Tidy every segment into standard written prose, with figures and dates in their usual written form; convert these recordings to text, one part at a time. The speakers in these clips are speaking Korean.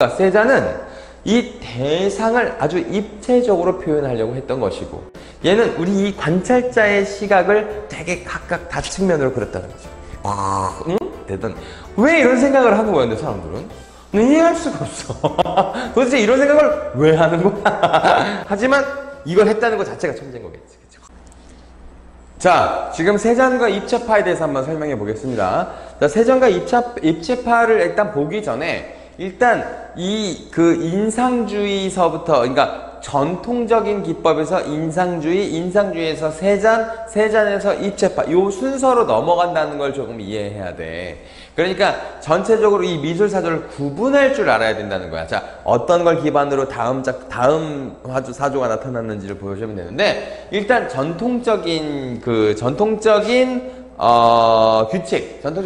세자는 이 대상을 아주 입체적으로 표현하려고 했던 것이고, 얘는 우리 이 관찰자의 시각을 되게 각각 다측면으로 그렸다는 거죠. 응? 되든 왜 이런 생각을 하는 거야, 근데 사람들은? 이해할 수가 없어. 도대체 이런 생각을 왜 하는 거야? 하지만 이걸 했다는 것 자체가 천재인 거겠지. 그쵸? 자, 지금 세잔과 입체파에 대해서 한번 설명해 보겠습니다. 자, 세잔과 입체파를 일단 보기 전에 일단 그 인상주의서부터, 그러니까 전통적인 기법에서 인상주의에서 세잔에서 입체파, 요 순서로 넘어간다는 걸 조금 이해해야 돼. 그러니까 전체적으로 이 미술사조를 구분할 줄 알아야 된다는 거야. 자, 어떤 걸 기반으로 다음 사조가 나타났는지를 보여주면 되는데, 일단 전통적인 전통적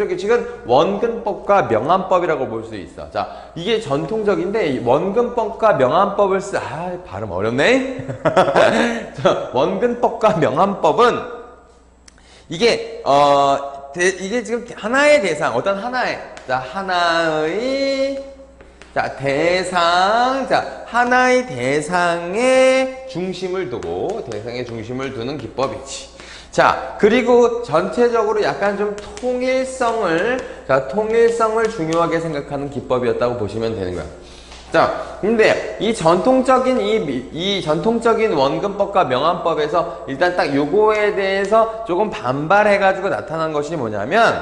규칙은 원근법과 명암법이라고 볼 수 있어. 자, 이게 전통적인데, 원근법과 명암법을 발음 어렵네? 원근법과 명암법은, 이게 지금 하나의 대상, 어떤 하나의 대상의 중심을 두는 기법이지. 자, 그리고 전체적으로 약간 좀 통일성을 중요하게 생각하는 기법이었다고 보시면 되는 거야. 자, 근데 이 전통적인 원근법과 명암법에서 일단 딱 요거에 대해서 조금 반발해가지고 나타난 것이 뭐냐면,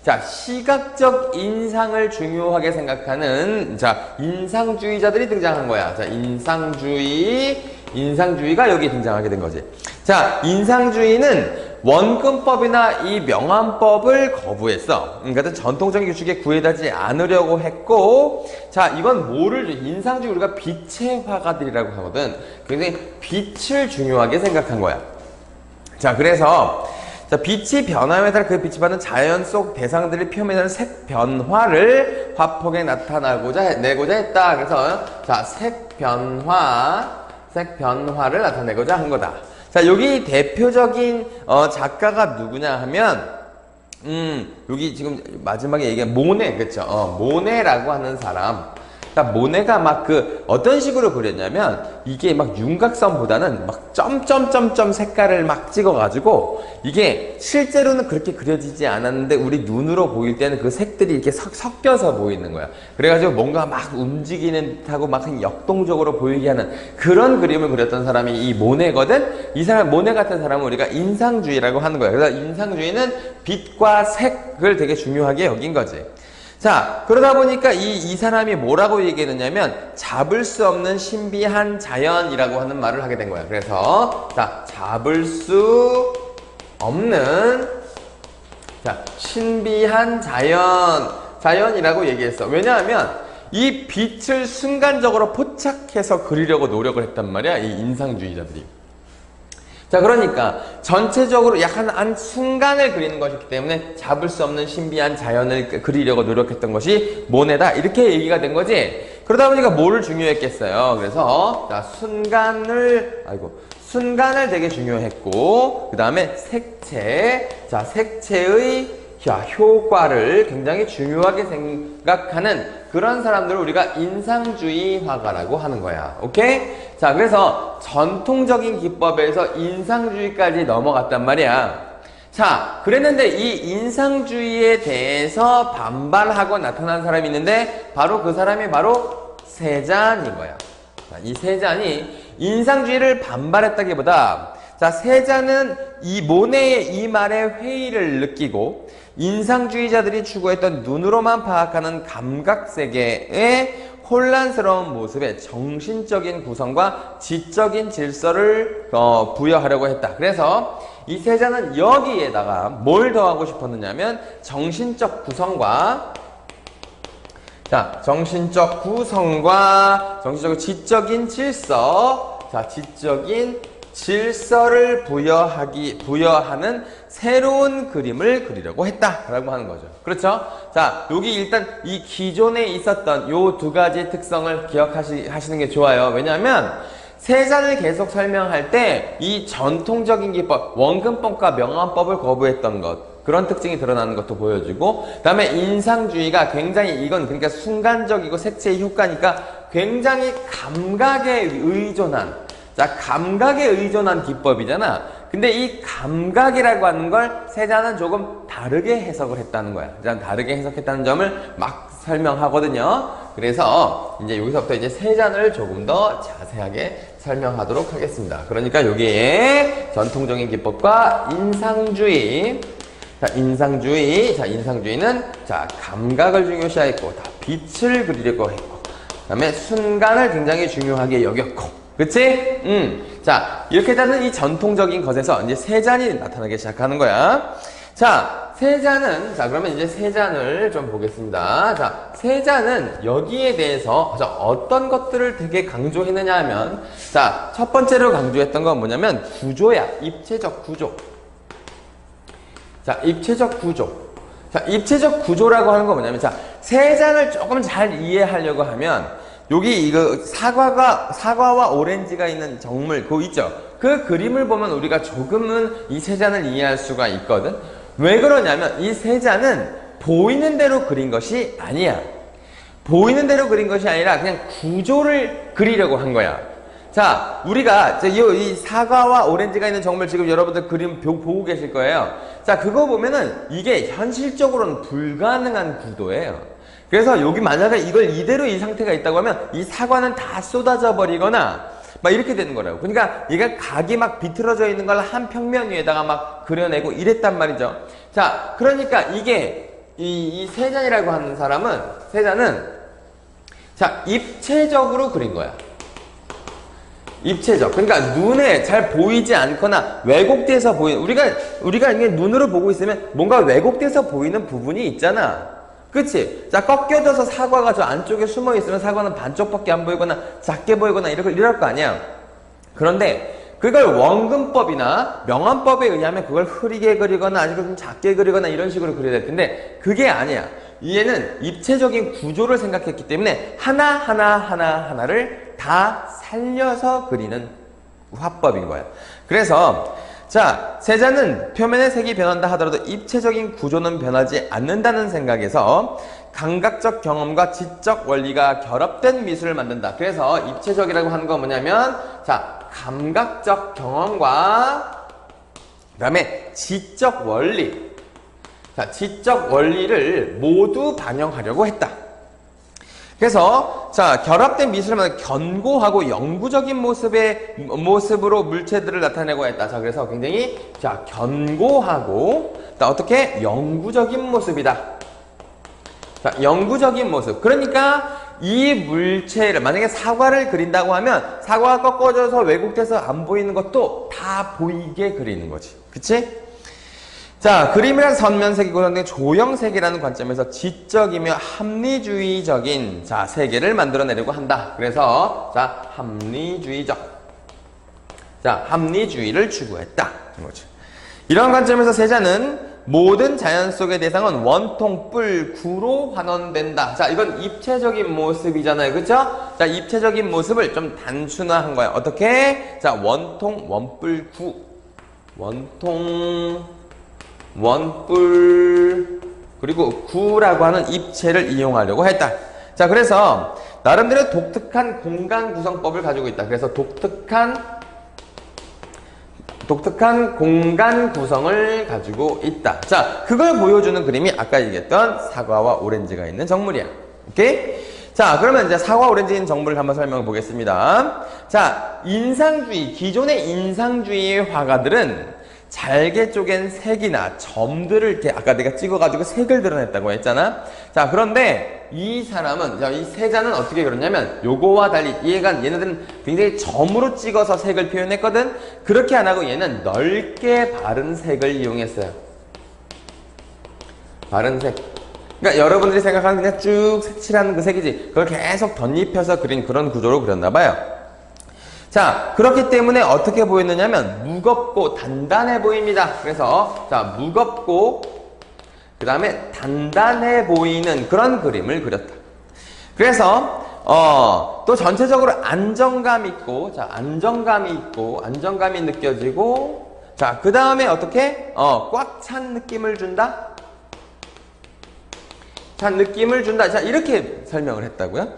자, 시각적 인상을 중요하게 생각하는, 인상주의자들이 등장한 거야. 자, 인상주의가 여기 등장하게 된 거지. 자, 인상주의는 원근법이나 이 명암법을 거부했어. 그러니까 전통적인 규칙에 구애하지 않으려고 했고, 자, 이건 인상주의 우리가 빛의 화가들이라고 하거든. 굉장히 빛을 중요하게 생각한 거야. 자, 그래서 자, 빛이 변함에 따라 그 빛이 받는 자연 속 대상들이 표면에는 색 변화를 화폭에 내고자 했다. 그래서 자, 색 변화를 나타내고자 한 거다. 자, 여기 대표적인 작가가 누구냐 하면, 여기 지금 마지막에 얘기한 모네, 그쵸? 모네라고 하는 사람. 그러니까 모네가 막 어떤 식으로 그렸냐면, 이게 막 윤곽선보다는 막 점점점점 색깔을 막 찍어가지고, 이게 실제로는 그렇게 그려지지 않았는데, 우리 눈으로 보일 때는 그 색들이 이렇게 섞여서 보이는 거야. 그래가지고 뭔가 막 움직이는 듯하고 막 역동적으로 보이게 하는 그런 그림을 그렸던 사람이 이 모네거든? 모네 같은 사람은 우리가 인상주의라고 하는 거야. 그래서 인상주의는 빛과 색을 되게 중요하게 여긴 거지. 자, 그러다 보니까 이 사람이 뭐라고 얘기했느냐면, 잡을 수 없는 신비한 자연이라고 하는 말을 하게 된 거야. 그래서, 자, 잡을 수 없는, 신비한 자연이라고 얘기했어. 왜냐하면, 이 빛을 순간적으로 포착해서 그리려고 노력을 했단 말이야, 이 인상주의자들이. 자, 그러니까 전체적으로 약간 한 순간을 그리는 것이기 때문에 잡을 수 없는 신비한 자연을 그리려고 노력했던 것이 모네다, 이렇게 얘기가 된 거지. 그러다 보니까 뭐를 중요했겠어요. 그래서 자, 순간을 되게 중요했고, 그 다음에 색채의 효과를 굉장히 중요하게 생각하는 그런 사람들을 우리가 인상주의 화가라고 하는 거야. 오케이? 자, 그래서 전통적인 기법에서 인상주의까지 넘어갔단 말이야. 자, 그랬는데 이 인상주의에 대해서 반발하고 나타난 사람이 있는데, 바로 그 사람이 바로 세잔인 거야. 자, 이 세잔이 인상주의를 반발했다기보다, 자, 세잔은 이 모네의 이 말에 회의를 느끼고, 인상주의자들이 추구했던 눈으로만 파악하는 감각세계의 혼란스러운 모습에 정신적인 구성과 지적인 질서를 부여하려고 했다. 그래서 이 세자는 여기에다가 뭘 더하고 싶었느냐면, 정신적 지적인 질서, 지적인 질서를 부여하는 새로운 그림을 그리려고 했다라고 하는 거죠. 그렇죠? 자, 여기 일단 이 기존에 있었던 요 두 가지 특성을 기억하시는 게 좋아요. 왜냐하면 세잔을 계속 설명할 때 이 전통적인 기법, 원근법과 명암법을 거부했던 것, 그런 특징이 드러나는 것도 보여주고, 그 다음에 인상주의가 굉장히 이건 그러니까 순간적이고 색채의 효과니까 굉장히 감각에 의존한, 자, 감각에 의존한 기법이잖아. 근데 이 감각이라고 하는 걸 세자는 조금 다르게 해석을 했다는 거야. 다르게 해석했다는 점을 막 설명하거든요. 그래서 이제 여기서부터 이제 세잔을 조금 더 자세하게 설명하도록 하겠습니다. 그러니까 여기에 전통적인 기법과 인상주의. 자, 인상주의는 자, 감각을 중요시했고, 다 빛을 그리려고 했고, 그 다음에 순간을 굉장히 중요하게 여겼고, 그치? 자, 이렇게 되는 이 전통적인 것에서 이제 세잔이 나타나기 시작하는 거야. 자, 세잔은, 자, 그러면 이제 세잔을 좀 보겠습니다. 자, 세잔은 여기에 대해서 어떤 것들을 되게 강조했느냐 하면, 자, 첫 번째로 강조했던 건 뭐냐면 구조야. 입체적 구조. 자, 입체적 구조. 자, 입체적 구조라고 하는 건 뭐냐면, 자, 세잔을 조금 잘 이해하려고 하면, 여기 이거 사과와 오렌지가 있는 정물, 그거 있죠? 그 그림을 보면 우리가 조금은 이 세잔을 이해할 수가 있거든? 왜 그러냐면, 이 세잔은 보이는 대로 그린 것이 아니야. 보이는 대로 그린 것이 아니라 그냥 구조를 그리려고 한 거야. 자, 우리가 이 사과와 오렌지가 있는 정물 지금 여러분들 그림 보고 계실 거예요. 자, 그거 보면은 이게 현실적으로는 불가능한 구도예요. 그래서 여기 만약에 이걸 이대로 이 상태가 있다고 하면 이 사과는 다 쏟아져 버리거나 막 이렇게 되는 거라고. 그러니까 얘가 각이 막 비틀어져 있는 걸 한 평면 위에다가 막 그려내고 이랬단 말이죠. 자, 그러니까 이게 이 세잔이라고 하는 사람은, 세잔은 자, 입체적으로 그린 거야. 입체적. 그러니까 눈에 잘 보이지 않거나 왜곡돼서 보이는, 우리가 이게 눈으로 보고 있으면 뭔가 왜곡돼서 보이는 부분이 있잖아. 그치? 자, 꺾여져서 사과가 저 안쪽에 숨어 있으면 사과는 반쪽밖에 안 보이거나 작게 보이거나 이럴 거 아니야. 그런데 그걸 원근법이나 명암법에 의하면 그걸 흐리게 그리거나 아니면 좀 작게 그리거나 이런 식으로 그려야 될 텐데 그게 아니야. 얘는 입체적인 구조를 생각했기 때문에 하나를 다 살려서 그리는 화법인 거야. 그래서 자, 세잔은 표면의 색이 변한다 하더라도 입체적인 구조는 변하지 않는다는 생각에서 감각적 경험과 지적 원리가 결합된 미술을 만든다. 그래서 입체적이라고 하는 건 뭐냐면, 자, 감각적 경험과 그 다음에 지적 원리. 자, 지적 원리를 모두 반영하려고 했다. 그래서 자, 결합된 미술을 만든 견고하고 영구적인 모습으로 물체들을 나타내고 했다. 자, 그래서 굉장히 자, 견고하고 어떻게 영구적인 모습이다. 자, 영구적인 모습. 그러니까 이 물체를 만약에 사과를 그린다고 하면 사과가 꺾어져서 왜곡돼서 안 보이는 것도 다 보이게 그리는 거지. 그치? 자, 그림이란 선면색이 구성된 조형색이라는 관점에서 지적이며 합리주의적인 자, 세계를 만들어내려고 한다. 그래서 자, 합리주의를 추구했다. 이런 관점에서 세자는 모든 자연 속의 대상은 원통, 뿔, 구로 환원된다. 자, 이건 입체적인 모습이잖아요. 그쵸? 자, 입체적인 모습을 좀 단순화한 거야. 어떻게? 자, 원통, 원뿔, 구. 원통, 원뿔, 그리고 구라고 하는 입체를 이용하려고 했다. 자, 그래서 나름대로 독특한 공간 구성법을 가지고 있다. 그래서 독특한 공간 구성을 가지고 있다. 자, 그걸 보여주는 그림이 아까 얘기했던 사과와 오렌지가 있는 정물이야. 오케이? 자, 그러면 이제 사과 오렌지 있는 정물을 한번 설명해 보겠습니다. 자, 기존의 인상주의 화가들은 잘게 쪼갠 색이나 점들을 이렇게 아까 내가 찍어가지고 색을 드러냈다고 했잖아. 자, 그런데 이 사람은, 이 세자는 어떻게 그러냐면 요거와 달리 얘네들은 굉장히 점으로 찍어서 색을 표현했거든. 그렇게 안 하고 얘는 넓게 바른 색을 이용했어요. 바른 색. 그러니까 여러분들이 생각하는 그냥 쭉 색칠하는 그 색이지, 그걸 계속 덧입혀서 그린 그런 구조로 그렸나 봐요. 자, 그렇기 때문에 어떻게 보였느냐면 무겁고 단단해 보입니다. 그래서 자, 무겁고 그 다음에 단단해 보이는 그런 그림을 그렸다. 그래서 또 전체적으로 안정감 있고, 자, 안정감이 느껴지고, 자, 그 다음에 어떻게? 꽉 찬 느낌을 준다? 찬 느낌을 준다. 자, 이렇게 설명을 했다고요.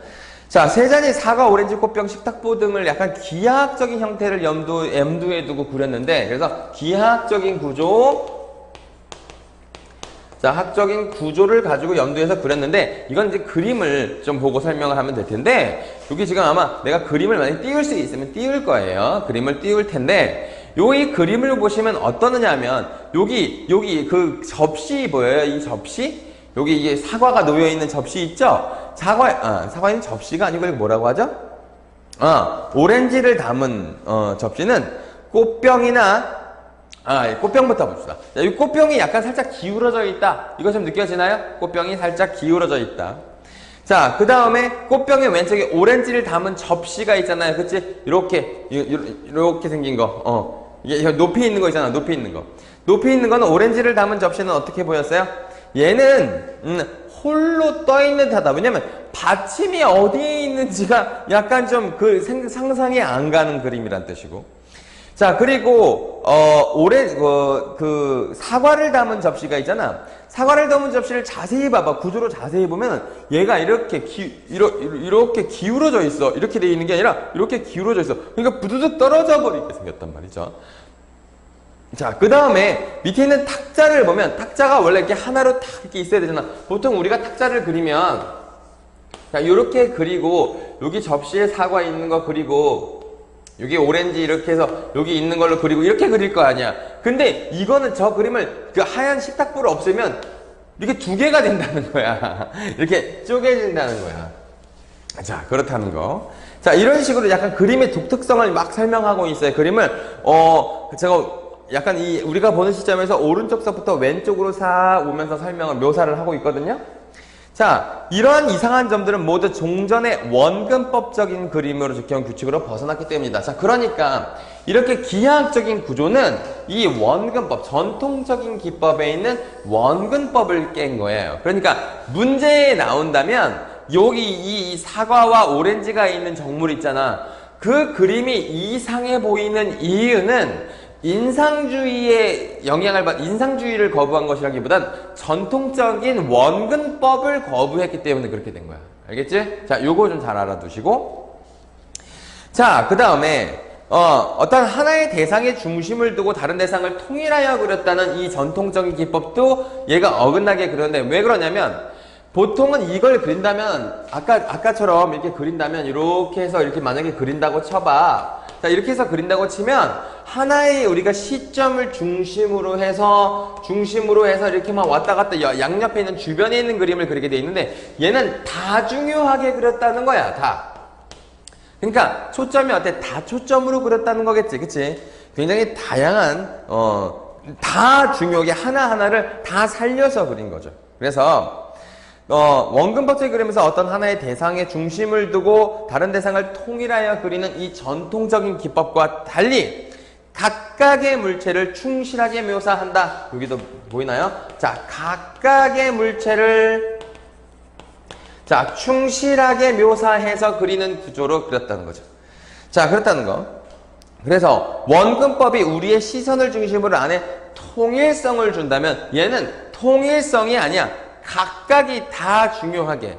자, 세 잔의 사과, 오렌지, 꽃병, 식탁보 등을 약간 기하학적인 형태를 염두에 두고 그렸는데, 그래서 기하학적인 구조, 자, 학적인 구조를 가지고 염두에서 그렸는데, 이건 이제 그림을 좀 보고 설명을 하면 될 텐데, 여기 지금 아마 내가 그림을 만약에 띄울 수 있으면 띄울 거예요. 그림을 띄울 텐데, 이 그림을 보시면 어떠느냐 하면, 여기 그 접시 보여요? 이 접시? 여기 이게 사과가 놓여있는 접시 있죠? 사과는 접시가 아니고 뭐라고 하죠? 오렌지를 담은, 접시는 꽃병이나 꽃병부터 봅시다. 자, 이 꽃병이 약간 살짝 기울어져 있다. 이거 좀 느껴지나요? 꽃병이 살짝 기울어져 있다. 자, 그 다음에 꽃병의 왼쪽에 오렌지를 담은 접시가 있잖아요. 그치? 이렇게 생긴 거. 이게 높이 있는 거 있잖아. 높이 있는 거. 높이 있는 거는 오렌지를 담은 접시는 어떻게 보였어요? 얘는, 홀로 떠있는 듯하다. 왜냐면, 받침이 어디에 있는지가 약간 좀 상상이 안 가는 그림이란 뜻이고. 자, 그리고, 사과를 담은 접시가 있잖아. 사과를 담은 접시를 자세히 봐봐. 구조로 자세히 보면, 얘가 이렇게 기울어져 있어. 이렇게 돼 있는 게 아니라, 이렇게 기울어져 있어. 그러니까 부두둑 떨어져 버리게 생겼단 말이죠. 자, 그 다음에 밑에 있는 탁자를 보면, 탁자가 원래 이렇게 하나로 탁 이렇게 있어야 되잖아. 보통 우리가 탁자를 그리면, 자, 요렇게 그리고, 여기 접시에 사과 있는 거 그리고, 여기 오렌지 이렇게 해서 여기 있는 걸로 그리고 이렇게 그릴 거 아니야. 근데 이거는 저 그림을 그 하얀 식탁보를 없애면 이렇게 두 개가 된다는 거야. 이렇게 쪼개진다는 거야. 자, 그렇다는 거. 자, 이런 식으로 약간 그림의 독특성을 막 설명하고 있어요. 그림을 제가 약간 우리가 보는 시점에서 오른쪽서부터 왼쪽으로 싹 오면서 묘사를 하고 있거든요. 자, 이러한 이상한 점들은 모두 종전의 원근법적인 그림으로 적혀온 규칙으로 벗어났기 때문이다. 자, 그러니까 이렇게 기하학적인 구조는 이 원근법, 전통적인 기법에 있는 원근법을 깬 거예요. 그러니까 문제에 나온다면 여기 이 사과와 오렌지가 있는 정물 있잖아. 그 그림이 이상해 보이는 이유는 인상주의의 영향을 받, 인상주의를 거부한 것이라기보단 전통적인 원근법을 거부했기 때문에 그렇게 된 거야. 알겠지? 자, 요거 좀 잘 알아두시고. 자, 그 다음에, 어떤 하나의 대상의 중심을 두고 다른 대상을 통일하여 그렸다는 이 전통적인 기법도 얘가 어긋나게 그렸는데 왜 그러냐면, 보통은 이걸 그린다면, 아까처럼 이렇게 그린다면, 이렇게 해서 이렇게 만약에 그린다고 쳐봐. 자, 이렇게 해서 그린다고 치면, 하나의 우리가 시점을 중심으로 해서 이렇게만 왔다 갔다 양옆에 있는 주변에 있는 그림을 그리게 돼 있는데, 얘는 다중요하게 그렸다는 거야, 다. 그러니까, 초점이 어때? 다 초점으로 그렸다는 거겠지, 그치? 굉장히 다양한, 다 중요하게 하나하나를 다 살려서 그린 거죠. 그래서, 원근법적인 그림에서 어떤 하나의 대상의 중심을 두고 다른 대상을 통일하여 그리는 이 전통적인 기법과 달리 각각의 물체를 충실하게 묘사한다. 여기도 보이나요? 자, 각각의 물체를 충실하게 묘사해서 그리는 구조로 그렸다는 거죠. 자, 그렇다는 거. 그래서 원근법이 우리의 시선을 중심으로 안에 통일성을 준다면 얘는 통일성이 아니야. 각각이 다 중요하게.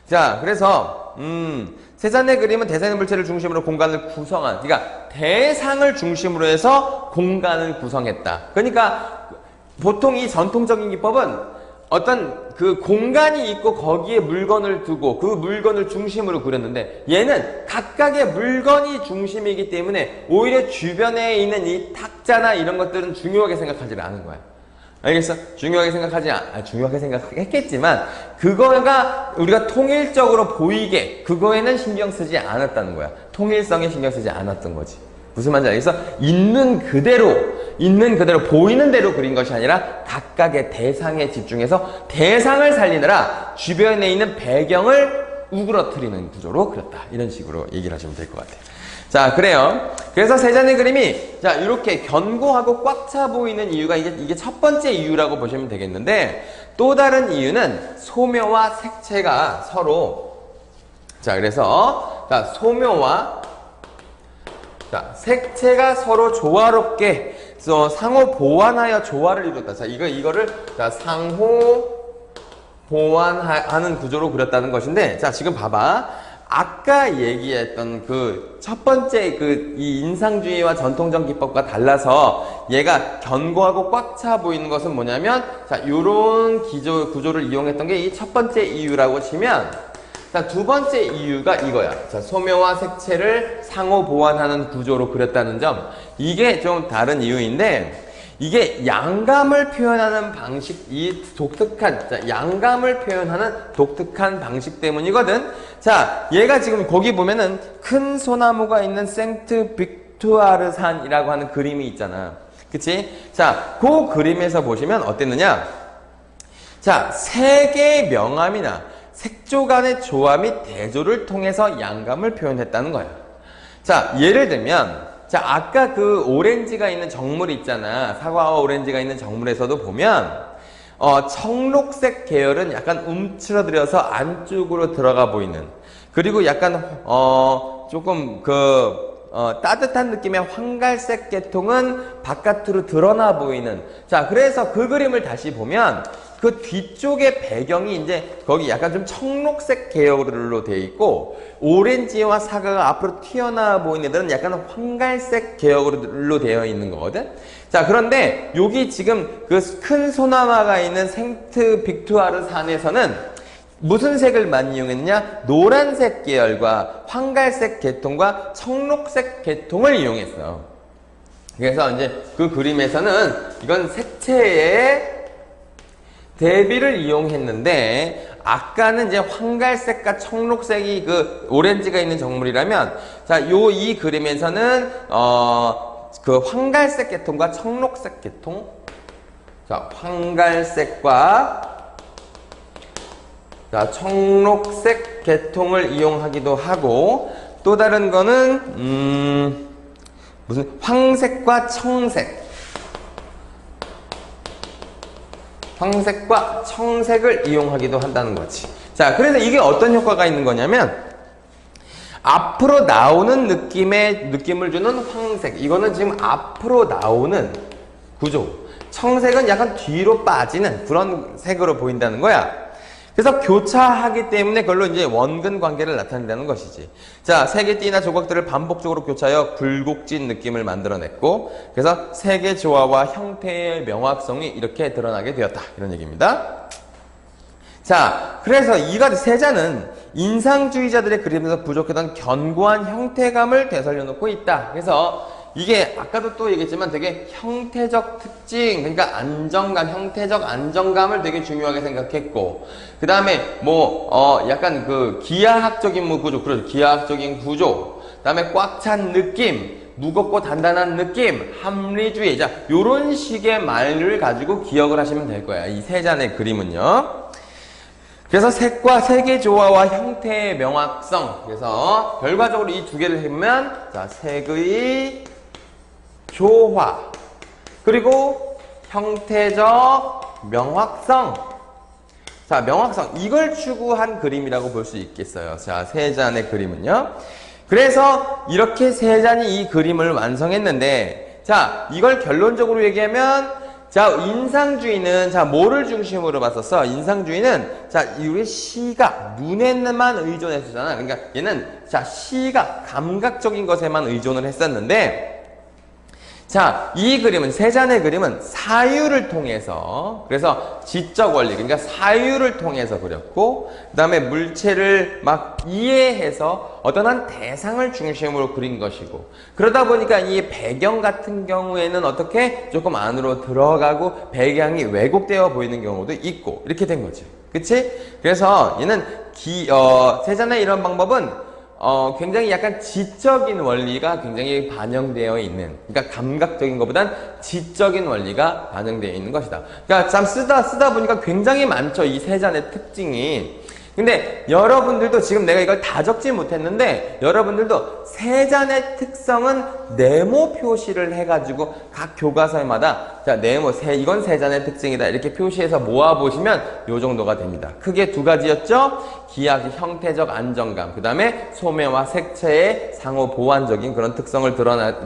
자, 그래서 세잔의 그림은 대상의 물체를 중심으로 공간을 구성한, 그러니까 대상을 중심으로 해서 공간을 구성했다. 그러니까 보통 이 전통적인 기법은 어떤 그 공간이 있고 거기에 물건을 두고 그 물건을 중심으로 그렸는데, 얘는 각각의 물건이 중심이기 때문에 오히려 주변에 있는 이 탁자나 이런 것들은 중요하게 생각하지 않은 거야. 알겠어? 중요하게 생각했겠지만 그거가 우리가 통일적으로 보이게 그거에는 신경 쓰지 않았다는 거야. 통일성에 신경 쓰지 않았던 거지. 무슨 말인지 알겠어? 있는 그대로 보이는 대로 그린 것이 아니라 각각의 대상에 집중해서 대상을 살리느라 주변에 있는 배경을 우그러뜨리는 구조로 그렸다. 이런 식으로 얘기를 하시면 될 것 같아요. 자, 그래요. 그래서 세 잔의 그림이 자, 이렇게 견고하고 꽉 차 보이는 이유가 이게 첫 번째 이유라고 보시면 되겠는데, 또 다른 이유는 소묘와 색채가 서로, 자, 그래서 색채가 서로 조화롭게 상호 보완하여 조화를 이뤘다. 자, 이거를 자, 상호 보완하는 구조로 그렸다는 것인데, 자, 지금 봐봐. 아까 얘기했던 그 첫 번째 이 인상주의와 전통적 기법과 달라서 얘가 견고하고 꽉 차 보이는 것은 뭐냐면, 자, 요런 구조를 이용했던 게 이 첫 번째 이유라고 치면, 자, 두 번째 이유가 이거야. 자, 소묘와 색채를 상호 보완하는 구조로 그렸다는 점. 이게 좀 다른 이유인데, 이게 양감을 표현하는 방식, 양감을 표현하는 독특한 방식 때문이거든. 자, 얘가 지금 거기 보면은 큰 소나무가 있는 생트 빅투아르 산이라고 하는 그림이 있잖아. 그치? 자, 그 그림에서 보시면 어땠느냐? 자, 색의 명암이나 색조 간의 조화 및 대조를 통해서 양감을 표현했다는 거야. 자, 예를 들면, 자, 아까 그 오렌지가 있는 정물 있잖아. 사과와 오렌지가 있는 정물에서도 보면, 청록색 계열은 약간 움츠러들어서 안쪽으로 들어가 보이는. 그리고 약간, 조금 따뜻한 느낌의 황갈색 계통은 바깥으로 드러나 보이는. 자, 그래서 그 그림을 다시 보면, 그 뒤쪽의 배경이 이제 거기 약간 좀 청록색 계열로 되어 있고, 오렌지와 사과가 앞으로 튀어나와 보이는 애들은 약간 황갈색 계열로 되어 있는 거거든. 자, 그런데 여기 지금 그 큰 소나무가 있는 생트 빅투아르 산에서는 무슨 색을 많이 이용했느냐? 노란색 계열과 황갈색 계통과 청록색 계통을 이용했어. 그래서 이제 그 그림에서는 이건 색채의 대비를 이용했는데, 아까는 이제 황갈색과 청록색이 그 오렌지가 있는 정물이라면, 자, 이 그림에서는 그 황갈색 계통과 청록색 계통, 자, 황갈색과 자, 청록색 계통을 이용하기도 하고, 또 다른 거는 무슨 황색과 청색, 황색과 청색을 이용하기도 한다는 거지. 자, 그래서 이게 어떤 효과가 있는 거냐면, 앞으로 나오는 느낌을 주는 황색. 이거는 지금 앞으로 나오는 구조. 청색은 약간 뒤로 빠지는 그런 색으로 보인다는 거야. 그래서 교차하기 때문에 그걸로 이제 원근 관계를 나타낸다는 것이지. 자, 색의 띠나 조각들을 반복적으로 교차하여 굴곡진 느낌을 만들어냈고, 그래서 색의 조화와 형태의 명확성이 이렇게 드러나게 되었다. 이런 얘기입니다. 자, 그래서 세자는 인상주의자들의 그림에서 부족했던 견고한 형태감을 되살려 놓고 있다. 그래서 이게 아까도 또 얘기했지만 되게 형태적 특징, 그러니까 안정감, 형태적 안정감을 되게 중요하게 생각했고, 그 다음에 약간 그 기하학적인 구조, 그렇죠. 기하학적인 구조, 그 다음에 꽉 찬 느낌, 무겁고 단단한 느낌, 합리주의. 자, 요런 식의 말을 가지고 기억을 하시면 될 거야. 이 세 잔의 그림은요. 그래서 색과 색의 조화와 형태의 명확성. 그래서 결과적으로 이 두 개를 해보면, 자, 색의 조화, 그리고 형태적 명확성. 자, 명확성. 이걸 추구한 그림이라고 볼 수 있겠어요. 자, 세 잔의 그림은요. 그래서 이렇게 세 잔이 이 그림을 완성했는데, 자, 이걸 결론적으로 얘기하면, 자, 인상주의는, 자, 뭐를 중심으로 봤었어? 인상주의는, 자, 우리 시각, 눈에만 의존했었잖아. 그러니까 얘는, 자, 시각, 감각적인 것에만 의존을 했었는데, 자, 이 그림은, 세 잔의 그림은 사유를 통해서, 그래서 지적 원리, 그러니까 사유를 통해서 그렸고, 그 다음에 물체를 막 이해해서 어떤 한 대상을 중심으로 그린 것이고, 그러다 보니까 이 배경 같은 경우에는 어떻게 조금 안으로 들어가고 배경이 왜곡되어 보이는 경우도 있고, 이렇게 된 거지. 그치? 그래서 얘는 세 잔의 이런 방법은 굉장히 약간 지적인 원리가 굉장히 반영되어 있는, 그러니까 감각적인 것보단 지적인 원리가 반영되어 있는 것이다. 그러니까 참 쓰다 보니까 굉장히 많죠. 이 세 잔의 특징이. 근데 여러분들도 지금 내가 이걸 다 적지 못했는데 여러분들도 세 잔의 특성은 네모 표시를 해가지고 각 교과서마다 자 네모 이건 세 잔의 특징이다 이렇게 표시해서 모아보시면 요 정도가 됩니다. 크게 두 가지였죠. 기하학 형태적 안정감, 그 다음에 소매와 색채의 상호 보완적인 그런 특성을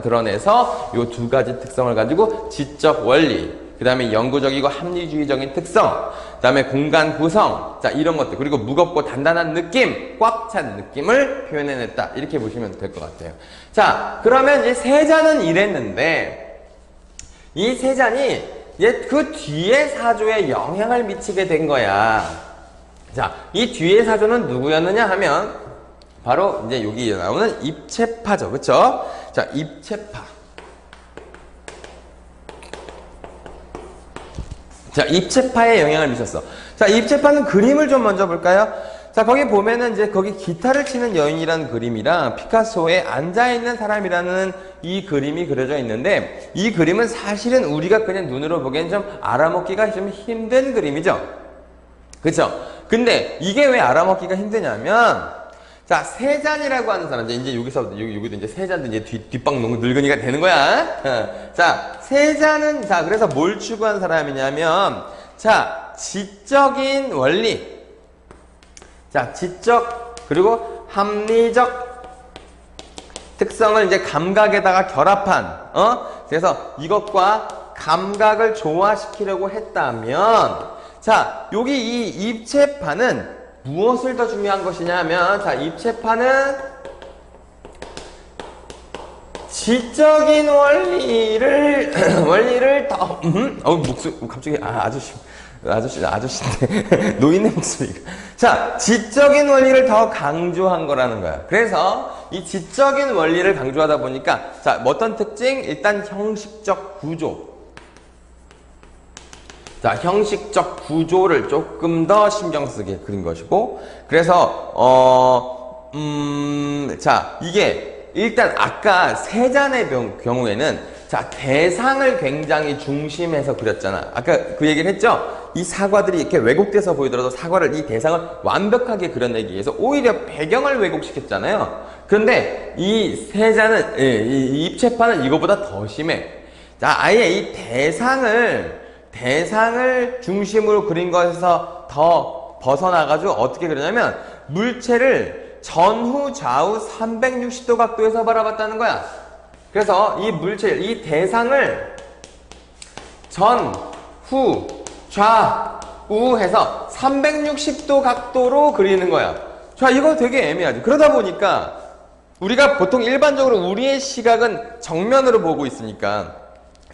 드러내서 요 두 가지 특성을 가지고 지적 원리, 그 다음에 영구적이고 합리주의적인 특성, 그 다음에 공간 구성, 자 이런 것들, 그리고 무겁고 단단한 느낌, 꽉 찬 느낌을 표현해냈다 이렇게 보시면 될 것 같아요. 자 그러면 이제 세 잔은 이랬는데 이 세 잔이 이제 그 뒤에 사조에 영향을 미치게 된 거야. 자 이 뒤에 사조는 누구였느냐 하면 바로 이제 여기 나오는 입체파죠. 그쵸? 자 입체파. 자, 입체파에 영향을 미쳤어. 자, 입체파는 그림을 좀 먼저 볼까요? 자, 거기 보면은 이제 거기 기타를 치는 여인이라는 그림이랑 피카소의 앉아있는 사람이라는 이 그림이 그려져 있는데 이 그림은 사실은 우리가 그냥 눈으로 보기엔 좀 알아먹기가 좀 힘든 그림이죠. 그쵸? 근데 이게 왜 알아먹기가 힘드냐면 자, 세잔이라고 하는 사람, 이제 여기도 이제 세잔도 이제 뒷방 늙은이가 되는 거야. 자, 세잔은, 자, 그래서 뭘 추구한 사람이냐면, 자, 지적인 원리. 자, 지적, 그리고 합리적 특성을 이제 감각에다가 결합한, 그래서 이것과 감각을 조화시키려고 했다면, 자, 여기 이 입체파는 무엇을 더 중요한 것이냐면 자 입체파는 지적인 원리를 더 목소리 갑자기 아저씨인데 노인의 목소리가 자 지적인 원리를 더 강조한 거라는 거야. 그래서 이 지적인 원리를 강조하다 보니까 자 어떤 특징? 일단 형식적 구조. 자, 형식적 구조를 조금 더 신경 쓰게 그린 것이고, 그래서, 자, 이게, 일단 아까 세 잔의 경우에는, 자, 대상을 굉장히 중심에서 그렸잖아. 아까 그 얘기를 했죠? 이 사과들이 이렇게 왜곡돼서 보이더라도 사과를, 이 대상을 완벽하게 그려내기 위해서 오히려 배경을 왜곡시켰잖아요. 그런데 이 세 잔은, 이 입체파는 이거보다 더 심해. 자, 아예 이 대상을 중심으로 그린 것에서 더 벗어나가지고 어떻게 그러냐면 물체를 전후 좌우 360도 각도에서 바라봤다는 거야. 그래서 이 물체, 이 대상을 전, 후, 좌우 해서 360도 각도로 그리는 거야. 자, 이거 되게 애매하지. 그러다 보니까 우리가 보통 일반적으로 우리의 시각은 정면으로 보고 있으니까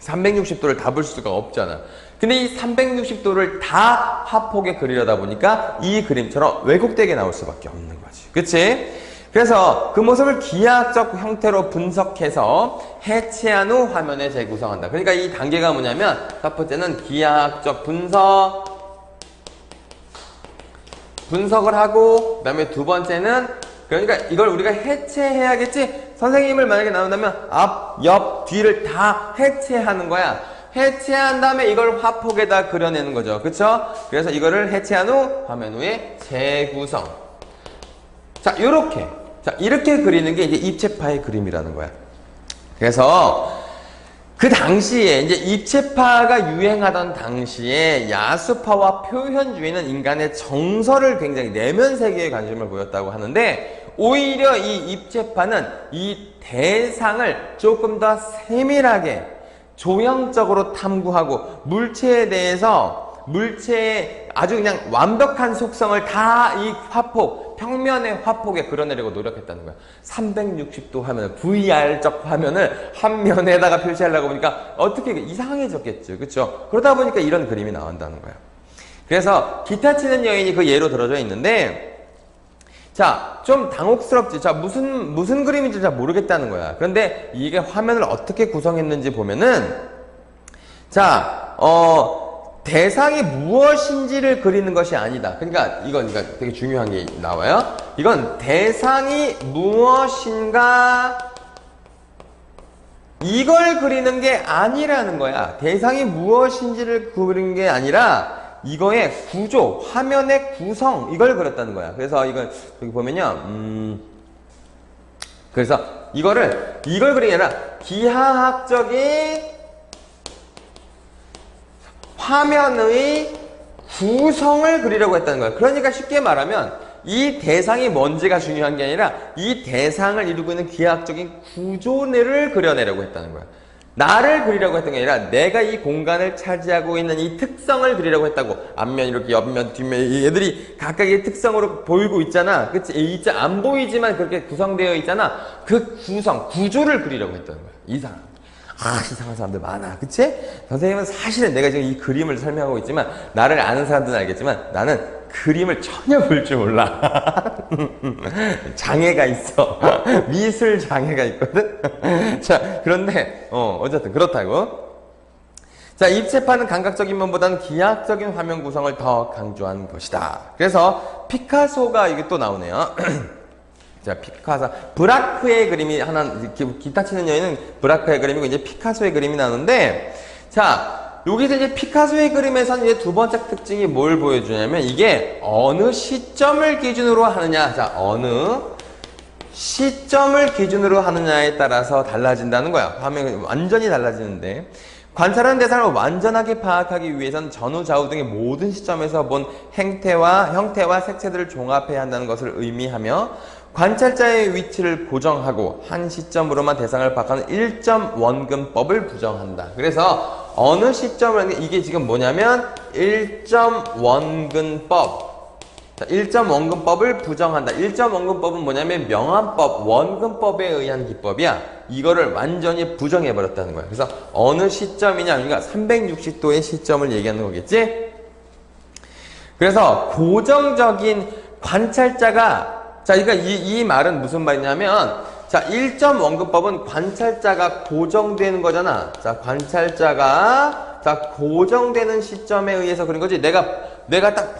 360도를 다 볼 수가 없잖아. 근데 이 360도를 다 화폭에 그리려다 보니까 이 그림처럼 왜곡되게 나올 수밖에 없는 거지. 그치? 그래서 그 모습을 기하학적 형태로 분석해서 해체한 후 화면에 재구성한다. 그러니까 이 단계가 뭐냐면 첫 번째는 기하학적 분석을 하고, 그 다음에 두 번째는 그러니까 이걸 우리가 해체해야겠지? 선생님을 만약에 나온다면 앞, 옆, 뒤를 다 해체하는 거야. 해체한 다음에 이걸 화폭에다 그려내는 거죠. 그쵸? 그래서 이거를 해체한 후 화면 후에 재구성. 자, 요렇게. 자, 이렇게 그리는 게 이제 입체파의 그림이라는 거야. 그래서 그 당시에 이제 입체파가 유행하던 당시에 야수파와 표현주의는 인간의 정서를 굉장히 내면 세계에 관심을 보였다고 하는데 오히려 이 입체파는 이 대상을 조금 더 세밀하게 조형적으로 탐구하고 물체에 대해서 물체의 아주 그냥 완벽한 속성을 다 이 화폭, 평면의 화폭에 그려내려고 노력했다는 거야. 360도 화면을, VR적 화면을 한 면에다가 표시하려고 보니까 어떻게 이상해졌겠죠. 그쵸? 그러다 보니까 이런 그림이 나온다는 거야. 그래서 기타 치는 여인이 그 예로 들어져 있는데 자, 좀 당혹스럽지. 자, 무슨 그림인지 잘 모르겠다는 거야. 그런데 이게 화면을 어떻게 구성했는지 보면은, 자, 대상이 무엇인지를 그리는 것이 아니다. 그러니까 이건 되게 중요한 게 나와요. 이건 대상이 무엇인가, 이걸 그리는 게 아니라는 거야. 대상이 무엇인지를 그리는 게 아니라, 이거의 구조, 화면의 구성, 이걸 그렸다는 거야. 그래서 이건, 여기 보면요, 그래서 이걸 그리는 게 아니라 기하학적인 화면의 구성을 그리려고 했다는 거야. 그러니까 쉽게 말하면 이 대상이 뭔지가 중요한 게 아니라 이 대상을 이루고 있는 기하학적인 구조를 그려내려고 했다는 거야. 나를 그리려고 했던 게 아니라 내가 이 공간을 차지하고 있는 이 특성을 그리려고 했다고. 앞면 이렇게 옆면 뒷면 얘들이 각각의 특성으로 보이고 있잖아. 그치? 안 보이지만 그렇게 구성되어 있잖아. 그 구성, 구조를 그리려고 했던 거야. 이상한 사람들 많아. 그치? 선생님은 사실은 내가 지금 이 그림을 설명하고 있지만 나를 아는 사람들은 알겠지만 나는 그림을 전혀 볼 줄 몰라. 장애가 있어. 미술 장애가 있거든. 자, 그런데 어쨌든 그렇다고. 자, 입체파는 감각적인 면보다는 기하학적인 화면 구성을 더 강조한 것이다. 그래서 피카소가 이게 또 나오네요. 자, 피카소, 브라크의 그림이 하나, 기타 치는 여인은 브라크의 그림이고 이제 피카소의 그림이 나오는데, 자, 여기서 이제 피카소의 그림에서는 이제 두 번째 특징이 뭘 보여주냐면 이게 어느 시점을 기준으로 하느냐. 자, 어느 시점을 기준으로 하느냐에 따라서 달라진다는 거야. 화면이 완전히 달라지는데, 관찰하는 대상을 완전하게 파악하기 위해서는 전후 좌우 등의 모든 시점에서 본 형태와 색채들을 종합해야 한다는 것을 의미하며 관찰자의 위치를 고정하고 한 시점으로만 대상을 파악하는 일점 원근법을 부정한다. 그래서 어느 시점을, 이게 지금 뭐냐면 일점 원근법. 자, 일점 원근법을 부정한다. 일점 원근법은 뭐냐면 명암법, 원근법에 의한 기법이야. 이거를 완전히 부정해버렸다는 거야. 그래서 어느 시점이냐, 그러니까 360도의 시점을 얘기하는 거겠지? 그래서 고정적인 관찰자가, 자, 그러니까 이 말은 무슨 말이냐면, 자, 일점 원근법은 관찰자가 고정되는 거잖아. 자, 관찰자가, 자, 고정되는 시점에 의해서 그린 거지. 내가 딱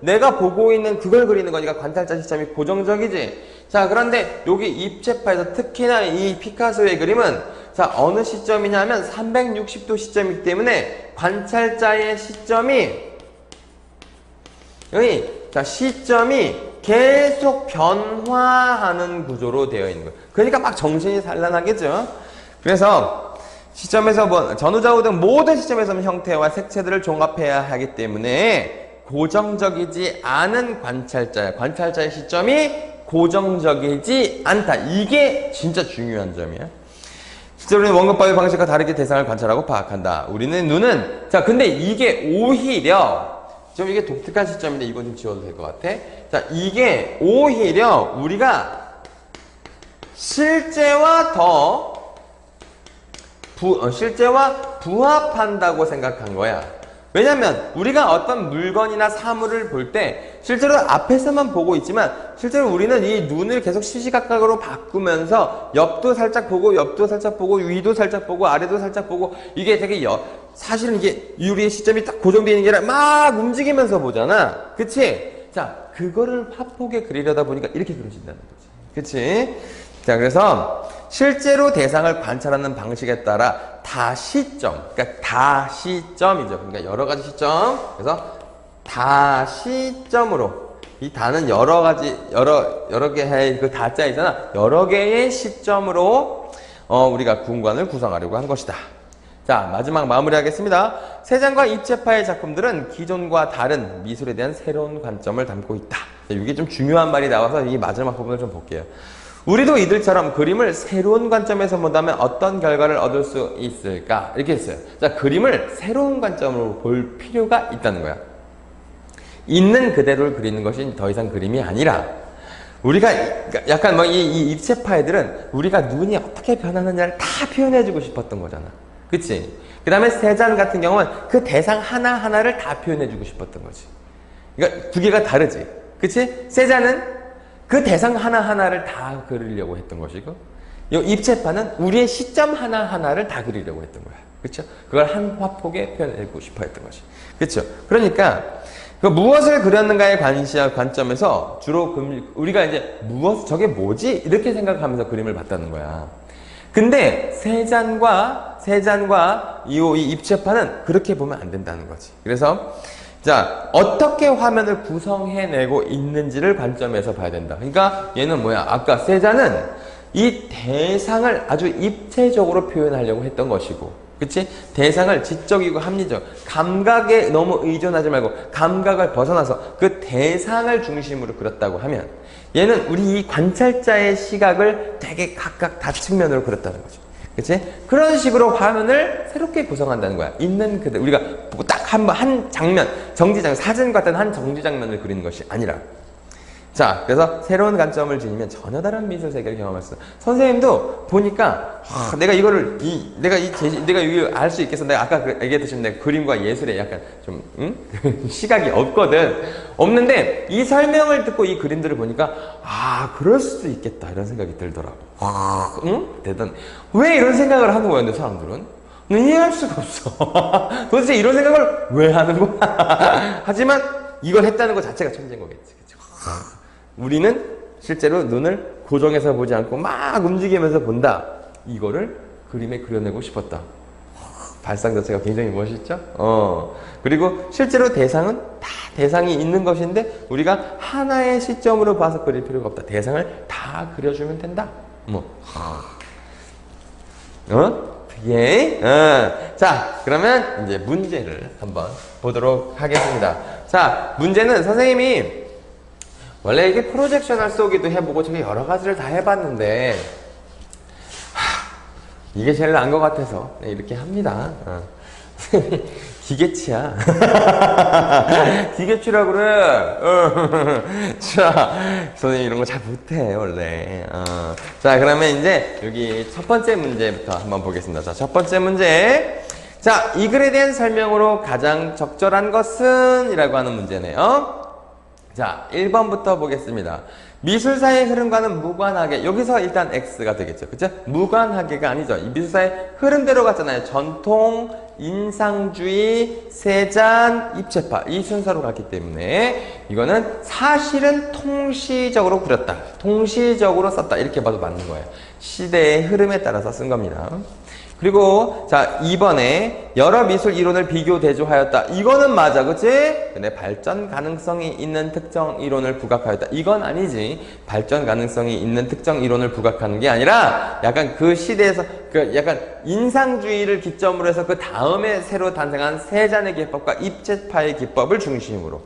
내가 보고 있는 그걸 그리는 거니까 관찰자 시점이 고정적이지. 자, 그런데 여기 입체파에서 특히나 이 피카소의 그림은, 자, 어느 시점이냐면 360도 시점이기 때문에 관찰자의 시점이, 여기, 자, 시점이 계속 변화하는 구조로 되어 있는 거예요. 그러니까 막 정신이 산란하겠죠. 그래서 시점에서 전후좌우 등 모든 시점에서 형태와 색채들을 종합해야 하기 때문에 고정적이지 않은 관찰자의 시점이 고정적이지 않다. 이게 진짜 중요한 점이야. 실제로 우리는 원근법의 방식과 다르게 대상을 관찰하고 파악한다. 우리는 눈은, 자, 근데 이게 오히려 좀 이게 독특한 시점인데 이건 좀 지워도 될 것 같아. 자, 이게 오히려 우리가 실제와 부합한다고 생각한 거야. 왜냐면 우리가 어떤 물건이나 사물을 볼 때 실제로 앞에서만 보고 있지만 실제로 우리는 이 눈을 계속 시시각각으로 바꾸면서 옆도 살짝 보고 위도 살짝 보고 아래도 살짝 보고 이게 되게 사실은 이게 우리의 시점이 딱 고정되어 있는 게 아니라 막 움직이면서 보잖아. 그치? 자, 그거를 화폭에 그리려다 보니까 이렇게 그려진다는 거지. 그치? 자, 그래서 실제로 대상을 관찰하는 방식에 따라 다시점, 그러니까 다시점이죠. 그러니까 여러 가지 시점. 그래서 다시점으로, 이 다는 여러 가지, 여러 개의 그 다자이잖아. 여러 개의 시점으로 우리가 궁관을 구성하려고 한 것이다. 자, 마지막 마무리하겠습니다. 세잔과 입체파의 작품들은 기존과 다른 미술에 대한 새로운 관점을 담고 있다. 이게 좀 중요한 말이 나와서 이 마지막 부분을 좀 볼게요. 우리도 이들처럼 그림을 새로운 관점에서 본다면 어떤 결과를 얻을 수 있을까? 이렇게 했어요. 자, 그림을 새로운 관점으로 볼 필요가 있다는 거야. 있는 그대로를 그리는 것이 더 이상 그림이 아니라 우리가 약간 이 입체파 애들은 우리가 눈이 어떻게 변하느냐를 다 표현해주고 싶었던 거잖아. 그치? 그 다음에 세잔 같은 경우는 그 대상 하나하나를 다 표현해주고 싶었던 거지. 그러니까 두 개가 다르지. 그치? 세잔은 그 대상 하나하나를 다 그리려고 했던 것이고, 이 입체파는 우리의 시점 하나하나를 다 그리려고 했던 거야. 그쵸? 그걸 한 화폭에 표현하고 싶어 했던 것이. 그쵸? 그러니까, 그 무엇을 그렸는가의 관점에서 주로 우리가 이제 저게 뭐지? 이렇게 생각하면서 그림을 봤다는 거야. 근데 세잔과 이 입체파는 그렇게 보면 안 된다는 거지. 그래서 자, 어떻게 화면을 구성해내고 있는지를 관점에서 봐야 된다. 그러니까 얘는 뭐야? 아까 세자는 이 대상을 아주 입체적으로 표현하려고 했던 것이고, 그치? 대상을 지적이고 합리적, 감각에 너무 의존하지 말고 감각을 벗어나서 그 대상을 중심으로 그렸다고 하면, 얘는 우리 이 관찰자의 시각을 되게 각각 다측면으로 그렸다는 거죠. 그치? 그런 식으로 화면을 새롭게 구성한다는 거야. 있는 그대로. 우리가 딱 한 장면, 정지장면, 사진 같은 한 정지장면을 그리는 것이 아니라. 자, 그래서 새로운 관점을 지니면 전혀 다른 미술 세계를 경험할 수 있어. 선생님도 보니까, 내가 이거를, 내가 이걸 알 수 있겠어. 내가 아까 얘기했듯이 내가 그림과 예술에 약간 좀, 시각이 없거든. 없는데, 이 설명을 듣고 이 그림들을 보니까, 그럴 수도 있겠다. 이런 생각이 들더라고. 대단. 왜 이런 생각을 하는 거야, 근데 사람들은? 이해할 수가 없어. 도대체 이런 생각을 왜 하는 거야? 하지만, 이걸 했다는 것 자체가 천재인 거겠지. 그쵸? 우리는 실제로 눈을 고정해서 보지 않고 막 움직이면서 본다. 이거를 그림에 그려내고 싶었다. 발상 자체가 굉장히 멋있죠? 그리고 실제로 대상은 다 대상이 있는 것인데 우리가 하나의 시점으로 봐서 그릴 필요가 없다. 대상을 다 그려주면 된다. 예. 자, 그러면 이제 문제를 한번 보도록 하겠습니다. 자, 문제는 선생님이 원래 이게 프로젝셔널 쏘기도 해보고 저게 여러 가지를 다 해봤는데 이게 제일 나은 것 같아서 이렇게 합니다. 기계치야. 기계치라고 그래. 자, 선생님 이런 거 잘 못해 원래. 자, 그러면 이제 여기 첫 번째 문제부터 한번 보겠습니다. 자, 첫 번째 문제. 자, 이 글에 대한 설명으로 가장 적절한 것은? 이라고 하는 문제네요. 자, 1번부터 보겠습니다. 미술사의 흐름과는 무관하게, 여기서 일단 X가 되겠죠. 그쵸? 무관하게가 아니죠. 이 미술사의 흐름대로 갔잖아요. 전통, 인상주의, 세잔, 입체파. 이 순서로 갔기 때문에 이거는 사실은 통시적으로 그렸다. 통시적으로 썼다. 이렇게 봐도 맞는 거예요. 시대의 흐름에 따라서 쓴 겁니다. 그리고 자 2번에 여러 미술 이론을 비교 대조하였다. 이거는 맞아, 그치? 근데 발전 가능성이 있는 특정 이론을 부각하였다. 이건 아니지. 발전 가능성이 있는 특정 이론을 부각하는 게 아니라 약간 그 시대에서 그 약간 인상주의를 기점으로 해서 그 다음에 새로 탄생한 세잔의 기법과 입체파의 기법을 중심으로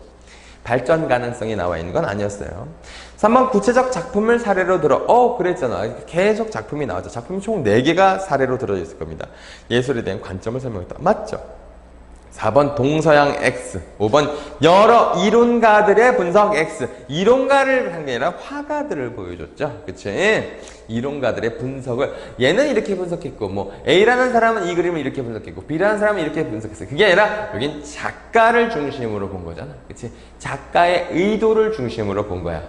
발전 가능성이 나와 있는 건 아니었어요. 3번 구체적 작품을 사례로 들어. 그랬잖아. 계속 작품이 나왔죠. 작품이 총 4개가 사례로 들어져 있을 겁니다. 예술에 대한 관점을 설명했다. 맞죠? 4번 동서양 X. 5번 여러 이론가들의 분석 X. 이론가를 한 게 아니라 화가들을 보여줬죠. 그치? 이론가들의 분석을 얘는 이렇게 분석했고 뭐 A라는 사람은 이 그림을 이렇게 분석했고 B라는 사람은 이렇게 분석했어요. 그게 아니라 여긴 작가를 중심으로 본 거잖아. 그치? 작가의 의도를 중심으로 본 거야.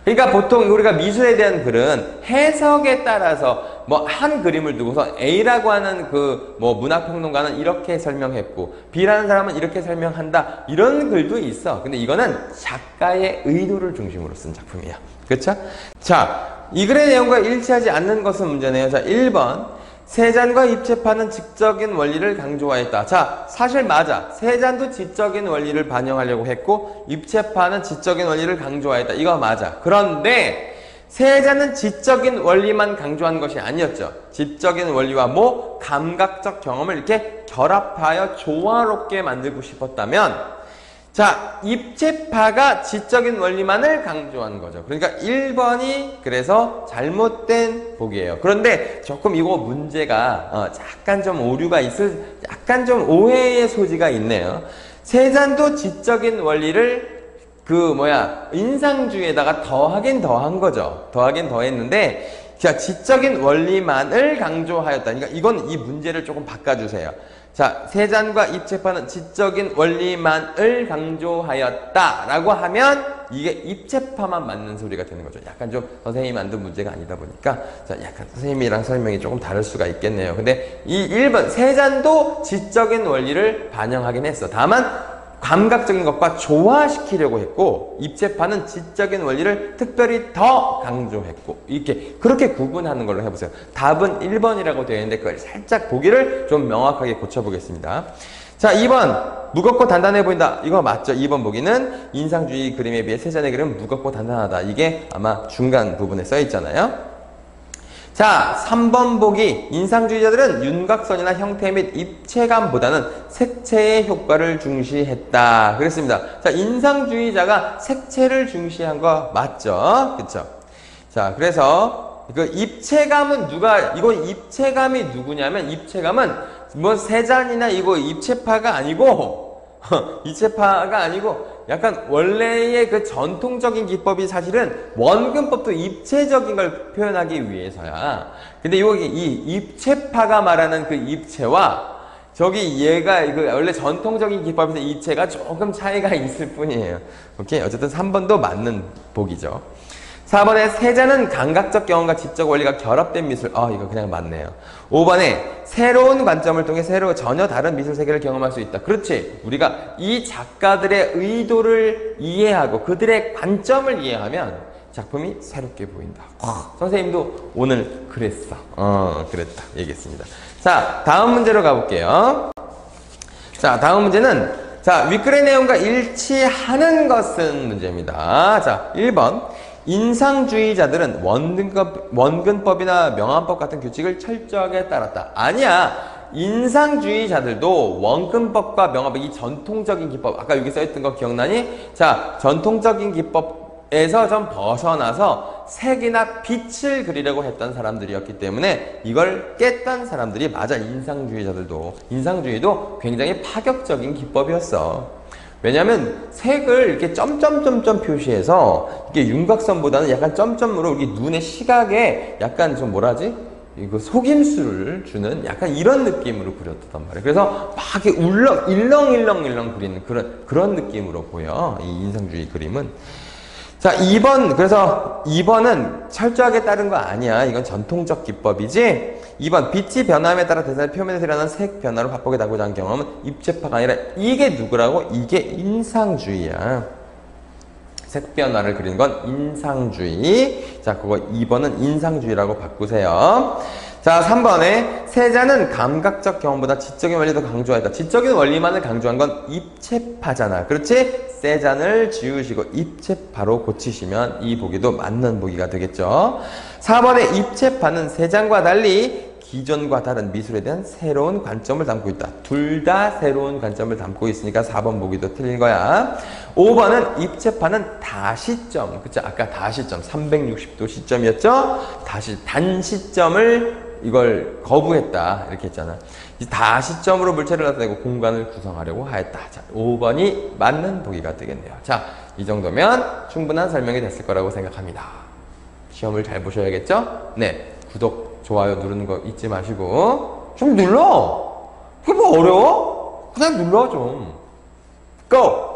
그러니까 보통 우리가 미술에 대한 글은 해석에 따라서 뭐 한 그림을 두고서 A라고 하는 그 뭐 문학평론가는 이렇게 설명했고 B라는 사람은 이렇게 설명한다. 이런 글도 있어. 근데 이거는 작가의 의도를 중심으로 쓴 작품이야. 그렇죠? 자, 이 글의 내용과 일치하지 않는 것은 문제네요. 자, 1번. 세잔과 입체파는 지적인 원리를 강조하였다. 자, 사실 맞아. 세잔도 지적인 원리를 반영하려고 했고 입체파는 지적인 원리를 강조하였다. 이거 맞아. 그런데 세잔은 지적인 원리만 강조한 것이 아니었죠. 지적인 원리와 뭐 감각적 경험을 이렇게 결합하여 조화롭게 만들고 싶었다면 자, 입체파가 지적인 원리만을 강조한 거죠. 그러니까 1번이 그래서 잘못된 보기예요. 그런데 조금 이거 문제가 약간 좀 오류가 약간 좀 오해의 소지가 있네요. 세잔도 지적인 원리를 인상주의에다가 더하긴 더한 거죠. 더하긴 더했는데 자, 지적인 원리만을 강조하였다. 그러니까 이건 이 문제를 조금 바꿔주세요. 자, 세잔과 입체파는 지적인 원리만을 강조하였다 라고 하면 이게 입체파만 맞는 소리가 되는 거죠. 약간 좀 선생님이 만든 문제가 아니다 보니까 자, 약간 선생님이랑 설명이 조금 다를 수가 있겠네요. 근데 이 1번 세잔도 지적인 원리를 반영하긴 했어. 다만 감각적인 것과 조화시키려고 했고 입체파는 지적인 원리를 특별히 더 강조했고 이렇게 그렇게 구분하는 걸로 해보세요. 답은 1번이라고 되어 있는데 그걸 살짝 보기를 좀 명확하게 고쳐보겠습니다. 자, 2번. 무겁고 단단해 보인다. 이거 맞죠? 2번 보기는 인상주의 그림에 비해 세잔의 그림은 무겁고 단단하다. 이게 아마 중간 부분에 써 있잖아요. 자, 3번 보기. 인상주의자들은 윤곽선이나 형태 및 입체감보다는 색채의 효과를 중시했다. 그랬습니다. 자, 인상주의자가 색채를 중시한 거 맞죠? 그쵸? 자, 그래서 그 입체감은 이거 입체감이 누구냐면 입체감은 뭐 세잔이나 이거 입체파가 아니고 입체파가 아니고 약간 원래의 그 전통적인 기법이 사실은 원근법도 입체적인 걸 표현하기 위해서야. 근데 여기 이 입체파가 말하는 그 입체와 저기 얘가 그 원래 전통적인 기법에서 입체가 조금 차이가 있을 뿐이에요. 오케이? 어쨌든 3번도 맞는 보기죠. 4번에 세자는 감각적 경험과 지적 원리가 결합된 미술. 이거 그냥 맞네요. 5번에 새로운 관점을 통해 전혀 다른 미술 세계를 경험할 수 있다. 그렇지. 우리가 이 작가들의 의도를 이해하고 그들의 관점을 이해하면 작품이 새롭게 보인다. 선생님도 오늘 그랬어. 그랬다. 얘기했습니다. 자, 다음 문제로 가볼게요. 자, 다음 문제는 윗글의 내용과 일치하는 것은 문제입니다. 자, 1번. 인상주의자들은 원근법이나 명암법 같은 규칙을 철저하게 따랐다. 아니야. 인상주의자들도 원근법과 명암법, 이 전통적인 기법, 아까 여기 써있던 거 기억나니? 자, 전통적인 기법에서 좀 벗어나서 색이나 빛을 그리려고 했던 사람들이었기 때문에 이걸 깼던 사람들이 맞아. 인상주의도 굉장히 파격적인 기법이었어. 왜냐면 색을 이렇게 점점점점 표시해서 이게 윤곽선보다는 약간 점점으로 우리 눈의 시각에 약간 좀 뭐라지? 이거 속임수를 주는 약간 이런 느낌으로 그렸단 말이에요. 그래서 막 이렇게 일렁일렁 그리는 그런 느낌으로 보여. 이 인상주의 그림은. 자, 2번. 그래서 2번은 철저하게 따른 거 아니야. 이건 전통적 기법이지. 2번. 빛이 변함에 따라 대상의 표면에서 일어나는 색 변화로 바쁘게 나고자 하는 경험은 입체파가 아니라 이게 누구라고? 이게 인상주의야. 색 변화를 그리는 건 인상주의. 자, 그거 2번은 인상주의라고 바꾸세요. 자, 3번에 세자는 감각적 경험보다 지적인 원리도 강조했다. 지적인 원리만을 강조한 건 입체파잖아. 그렇지? 세잔을 지우시고 입체파로 고치시면 이 보기도 맞는 보기가 되겠죠. 4번에 입체파는 세잔과 달리 기존과 다른 미술에 대한 새로운 관점을 담고 있다. 둘 다 새로운 관점을 담고 있으니까 4번 보기도 틀린 거야. 5번은 입체파는 다시점. 그쵸? 아까 다시점 360도 시점이었죠? 단시점을 이걸 거부했다. 이렇게 했잖아. 다시점으로 물체를 나타내고 공간을 구성하려고 하였다. 자, 5번이 맞는 보기가 되겠네요. 자, 이 정도면 충분한 설명이 됐을 거라고 생각합니다. 시험을 잘 보셔야겠죠? 네. 구독, 좋아요 누르는 거 잊지 마시고 좀 눌러! 그게 뭐 어려워? 그냥 눌러 좀. 고!